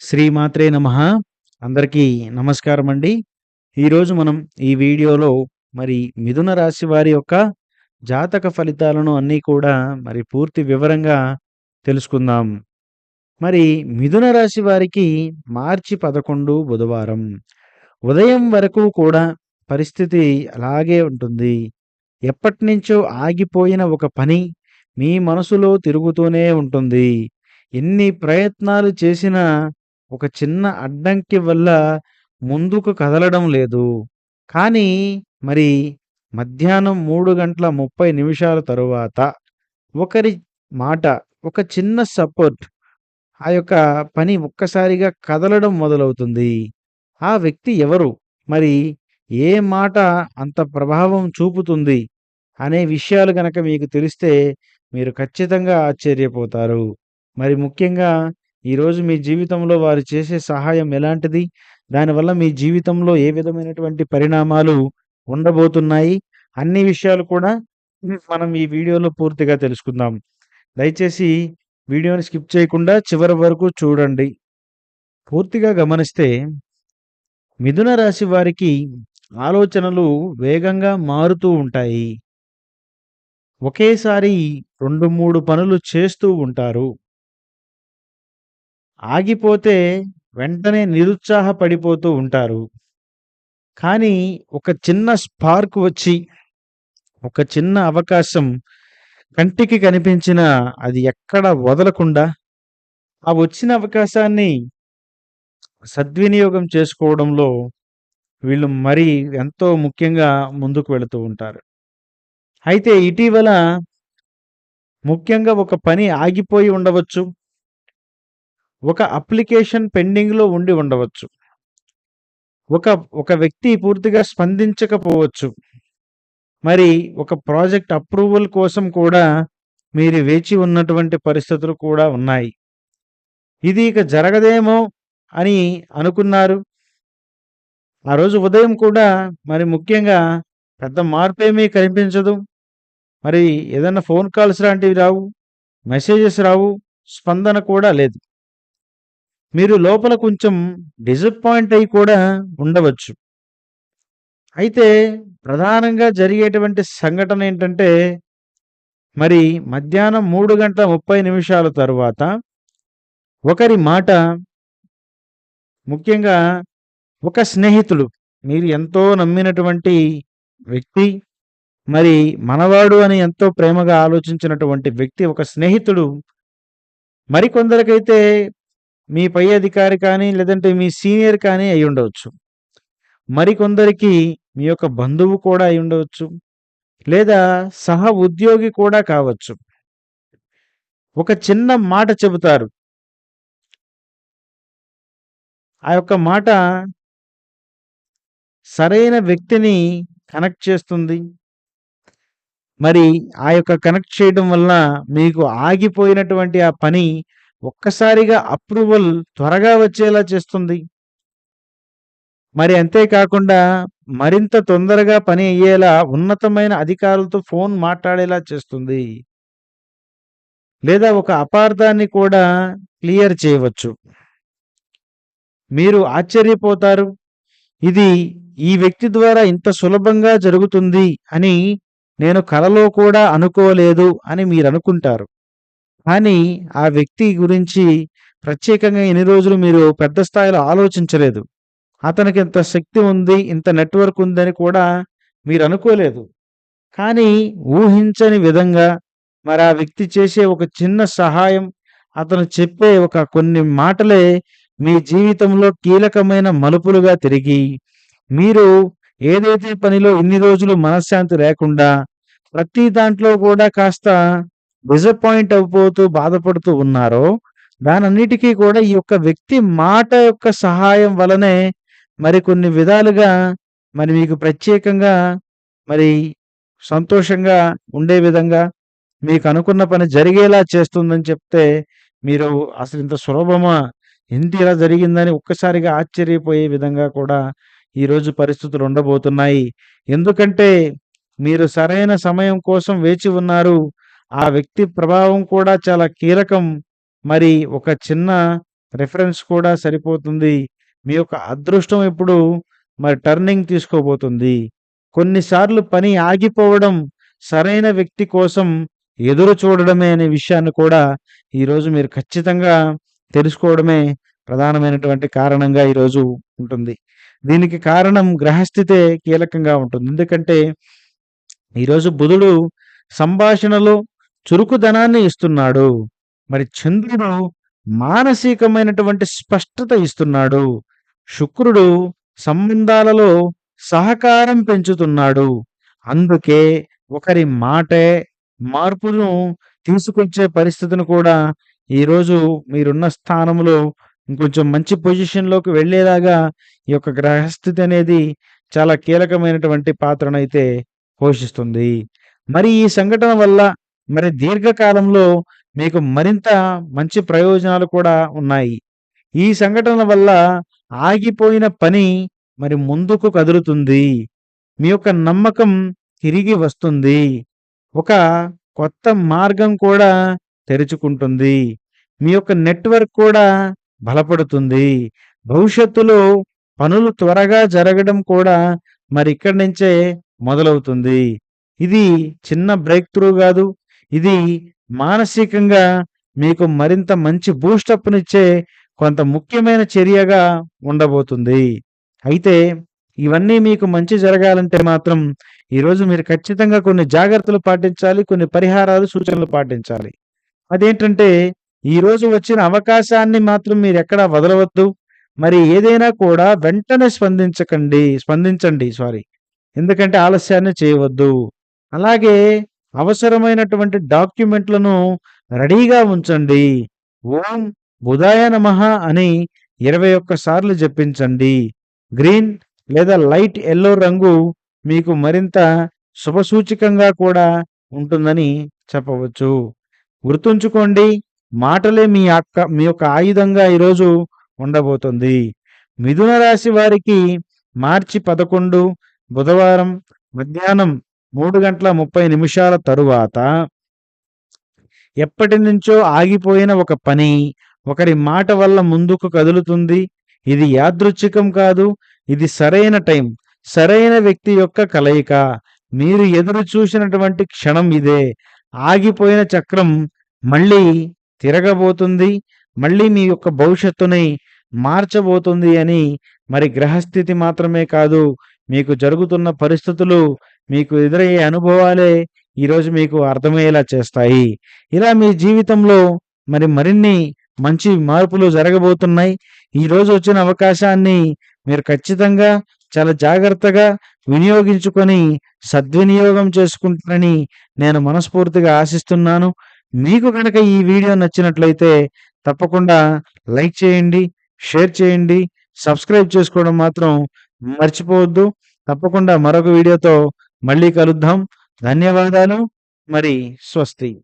శ్రీమాత్రే నమః. అందరికీ నమస్కారమండి. ఈరోజు మనం ఈ వీడియోలో మిథున రాశి వారి యొక్క జాతక ఫలితాలను అన్నీ కూడా పూర్తి వివరంగా తెలుసుకుందాం. మరి మిథున రాశి వారికి మార్చి 11 బుధవారం. ఉదయం వరకు కూడా పరిస్థితి అలాగే ఉంటుంది. ఎప్పటినుంచో ఆగిపోయిన ఒక పని మీ మనసులో తిరుగుతూనే ఉంటుంది. ఎన్ని ప్రయత్నాలు చేసినా ఒక చిన్న అడ్డంకి వల్ల ముందుకు కదలడం లేదు. కానీ మరి మధ్యాహ్నం 3:30 తరువాత ఒకరి మాట, ఒక చిన్న సపోర్ట్ ఆ యొక్క పని ఒక్కసారిగా కదలడం మొదలవుతుంది. ఆ వ్యక్తి ఎవరు? మరి ఏ మాట అంత ప్రభావం చూపుతుంది? అనే విషయాలు గనక మీకు తెలిస్తే మీరు ఖచ్చితంగా ఆశ్చర్యపోతారు. మరి ముఖ్యంగా ఈరోజు మీ జీవితంలో వారు చేసే సహాయం ఎలాంటిది? దానివల్ల మీ జీవితంలో ఏ విధమైనటువంటి పరిణామాలు ఉండబోతున్నాయి? అన్ని విషయాలు కూడా మనం ఈ వీడియోలో పూర్తిగా తెలుసుకుందాం. దయచేసి వీడియోని స్కిప్ చేయకుండా చివరి వరకు చూడండి. పూర్తిగా గమనిస్తే మిథున రాశి వారికి ఆలోచనలు వేగంగా మారుతూ ఉంటాయి. ఒకేసారి 2, 3 పనులు చేస్తూ ఉంటారు. ఆగిపోతే వెంటనే నిరుత్సాహపడిపోతూ ఉంటారు. కానీ ఒక చిన్న స్పార్క్ వచ్చి, ఒక చిన్న అవకాశం కంటికి కనిపించినా అది ఎక్కడ వదలకుండా, ఆ వచ్చిన అవకాశాన్ని సద్వినియోగం చేసుకోవడంలో వీళ్ళు ఎంతో ముఖ్యంగా ముందుకు వెళుతూ ఉంటారు. అయితే ఇటీవల ముఖ్యంగా ఒక పని ఆగిపోయి ఉండవచ్చు. ఒక అప్లికేషన్ పెండింగ్‌లో ఉండి ఉండవచ్చు. ఒక ఒక వ్యక్తి పూర్తిగా స్పందించకపోవచ్చు. మరి ఒక ప్రాజెక్ట్ అప్రూవల్ కోసం కూడా మీరు వేచి ఉన్నటువంటి పరిస్థితులు కూడా ఉన్నాయి. ఇది ఇక జరగదేమో అని అనుకున్నారు. ఆ రోజు ఉదయం కూడా ముఖ్యంగా పెద్ద మార్పేమీ కనిపించదు. ఏదన్నా ఫోన్ కాల్స్ లాంటివి రావు. మెసేజెస్ రావు. స్పందన కూడా లేదు. మీరు లోపల కొంచెం డిసప్పాయింట్ అయ్యి కూడా ఉండవచ్చు. అయితే ప్రధానంగా జరిగేటువంటి సంఘటన ఏంటంటే మధ్యాహ్నం 3:30 తరువాత ఒకరి మాట, ముఖ్యంగా ఒక స్నేహితుడు, మీరు ఎంతో నమ్మినటువంటి వ్యక్తి, మనవాడు అని ఎంతో ప్రేమగా ఆలోచించినటువంటి వ్యక్తి, ఒక స్నేహితుడు మరికొందరికైతే మీ పై అధికారి కానీ, లేదంటే మీ సీనియర్ కానీ అయ్యుండవచ్చు. మరికొందరికి మీ యొక్క బంధువు కూడా అయ్యుండవచ్చు. లేదా సహ ఉద్యోగి కూడా కావచ్చు. ఒక చిన్న మాట చెబుతారు. ఆ యొక్క మాట సరైన వ్యక్తిని కనెక్ట్ చేస్తుంది. ఆ యొక్క కనెక్ట్ చేయడం వల్ల మీకు ఆగిపోయినటువంటి ఆ పని ఒక్కసారిగా అప్రూవల్ త్వరగా వచ్చేలా చేస్తుంది. అంతేకాకుండా మరింత తొందరగా పని అయ్యేలా ఉన్నతమైన అధికారులతో ఫోన్ మాట్లాడేలా చేస్తుంది. లేదా ఒక అపార్థాన్ని కూడా క్లియర్ చేయవచ్చు. మీరు ఆశ్చర్యపోతారు. ఇది ఈ వ్యక్తి ద్వారా ఇంత సులభంగా జరుగుతుంది అని నేను కలలో కూడా అనుకోలేదు అని మీరు అనుకుంటారు. కానీ ఆ వ్యక్తి గురించి ప్రత్యేకంగా ఇన్ని రోజులు మీరు పెద్ద స్థాయిలో ఆలోచించలేదు. అతనికి ఇంత శక్తి ఉంది, ఇంత నెట్వర్క్ ఉందని కూడా మీరు అనుకోలేదు. కానీ ఊహించని విధంగా ఆ వ్యక్తి చేసే ఒక చిన్న సహాయం, అతను చెప్పే ఒక కొన్ని మాటలే మీ జీవితంలో కీలకమైన మలుపులుగా తిరిగి, మీరు ఏదైతే పనిలో ఇన్ని రోజులు మనశ్శాంతి లేకుండా ప్రతి దాంట్లో కూడా కాస్త డిసప్పాయింట్ అయిపోతూ బాధపడుతూ ఉన్నారో, దానన్నిటికీ కూడా ఈ యొక్క వ్యక్తి మాట యొక్క సహాయం వలనే కొన్ని విధాలుగా మీకు ప్రత్యేకంగా మరి సంతోషంగా ఉండే విధంగా మీకు అనుకున్న పని జరిగేలా చేస్తుందని చెప్తే, మీరు అసలు ఇంత సులభమా? ఏంటి ఇలా జరిగిందని ఒక్కసారిగా ఆశ్చర్యపోయే విధంగా కూడా ఈరోజు పరిస్థితులు ఉండబోతున్నాయి. ఎందుకంటే మీరు సరైన సమయం కోసం వేచి ఉన్నారు. ఆ వ్యక్తి ప్రభావం కూడా చాలా కీలకం. ఒక చిన్న రిఫరెన్స్ కూడా సరిపోతుంది. మీ యొక్క అదృష్టం ఇప్పుడు మరి టర్నింగ్ తీసుకోబోతుంది. కొన్నిసార్లు పని ఆగిపోవడం సరైన వ్యక్తి కోసం ఎదురు చూడడమే అనే విషయాన్ని కూడా ఈరోజు మీరు ఖచ్చితంగా తెలుసుకోవడమే ప్రధానమైనటువంటి కారణంగా ఈరోజు ఉంటుంది. దీనికి కారణం గ్రహస్థితే కీలకంగా ఉంటుంది. ఎందుకంటే ఈరోజు బుధుడు సంభాషణలో చురుకుదనాన్ని ఇస్తున్నాడు. మరి చంద్రుడు మానసికమైనటువంటి స్పష్టత ఇస్తున్నాడు. శుక్రుడు సంబంధాలలో సహకారం పెంచుతున్నాడు. అందుకే ఒకరి మాటే మార్పును తీసుకొచ్చే పరిస్థితిని కూడా ఈరోజు మీరున్న స్థానంలో ఇంకొంచెం మంచి పొజిషన్‌లోకి వెళ్ళేలాగా ఈ యొక్క గ్రహస్థితి అనేది చాలా కీలకమైనటువంటి పాత్రనైతే పోషిస్తుంది. మరి ఈ సంఘటన వల్ల మరి దీర్ఘకాలంలో మీకు మరింత మంచి ప్రయోజనాలు కూడా ఉన్నాయి. ఈ సంఘటన వల్ల ఆగిపోయిన పని మరి ముందుకు కదులుతుంది. మీ యొక్క నమ్మకం తిరిగి వస్తుంది. ఒక కొత్త మార్గం కూడా తెరుచుకుంటుంది. మీ యొక్క నెట్వర్క్ కూడా బలపడుతుంది. భవిష్యత్తులో పనులు త్వరగా జరగడం కూడా మరి ఇక్కడి నుంచే మొదలవుతుంది. ఇది చిన్న బ్రేక్ త్రూ గాదు. ఇది మానసికంగా మీకు మరింత మంచి బూస్టప్‌నిచ్చే కొంత ముఖ్యమైన చర్యగా ఉండబోతుంది. అయితే ఇవన్నీ మీకు మంచి జరగాలంటే మాత్రం ఈరోజు మీరు ఖచ్చితంగా కొన్ని జాగ్రత్తలు పాటించాలి. కొన్ని పరిహారాలు, సూచనలు పాటించాలి. అదేంటంటే ఈరోజు వచ్చిన అవకాశాన్ని మాత్రం మీరెక్కడా వదలవద్దు. మరి ఏదైనా కూడా వెంటనే స్పందించండి. ఎందుకంటే ఆలస్యాన్ని చేయవద్దు. అలాగే అవసరమైనటువంటి డాక్యుమెంట్‌లను రెడీగా ఉంచండి. ఓం బుధాయ నమః అని 21 సార్లు జపించండి. గ్రీన్ లేదా లైట్ యెల్లో రంగు మీకు మరింత శుభసూచకంగా కూడా ఉంటుందని చెప్పవచ్చు. గుర్తుంచుకోండి, మాటలే మీ యొక్క ఆయుధంగా ఈరోజు ఉండబోతుంది. మిథున రాశి వారికి మార్చి 11 బుధవారం మధ్యాహ్నం 3:30 తరువాత ఎప్పటినుంచో ఆగిపోయిన ఒక పని ఒకరి మాట వల్ల ముందుకు కదులుతుంది. ఇది యాదృచ్ఛికం కాదు. ఇది సరైన టైం, సరైన వ్యక్తి యొక్క కలయిక. మీరు ఎదురు చూసినటువంటి క్షణం ఇదే. ఆగిపోయిన చక్రం మళ్ళీ తిరగబోతుంది. మళ్ళీ మీ యొక్క భవిష్యత్తుని మార్చబోతుంది అని మరి గ్రహస్థితి మాత్రమే కాదు, మీకు జరుగుతున్న పరిస్థితులు, మీకు ఎదురయ్యే అనుభవాలే ఈరోజు మీకు అర్థమయ్యేలా చేస్తాయి. ఇలా మీ జీవితంలో మరి మరిన్ని మంచి మార్పులు జరగబోతున్నాయి. ఈరోజు వచ్చిన అవకాశాన్ని మీరు ఖచ్చితంగా చాలా జాగ్రత్తగా వినియోగించుకొని సద్వినియోగం చేసుకుంటారని నేను మనస్ఫూర్తిగా ఆశిస్తున్నాను. మీకు గనక ఈ వీడియో నచ్చినట్లయితే తప్పకుండా లైక్ చేయండి, షేర్ చేయండి, సబ్స్క్రైబ్ చేసుకోవడం మాత్రం మర్చిపోవద్దు. తప్పకుండా మరొక వీడియోతో మళ్ళీ కలుద్దాం. ధన్యవాదాలు. మరి స్వస్తి.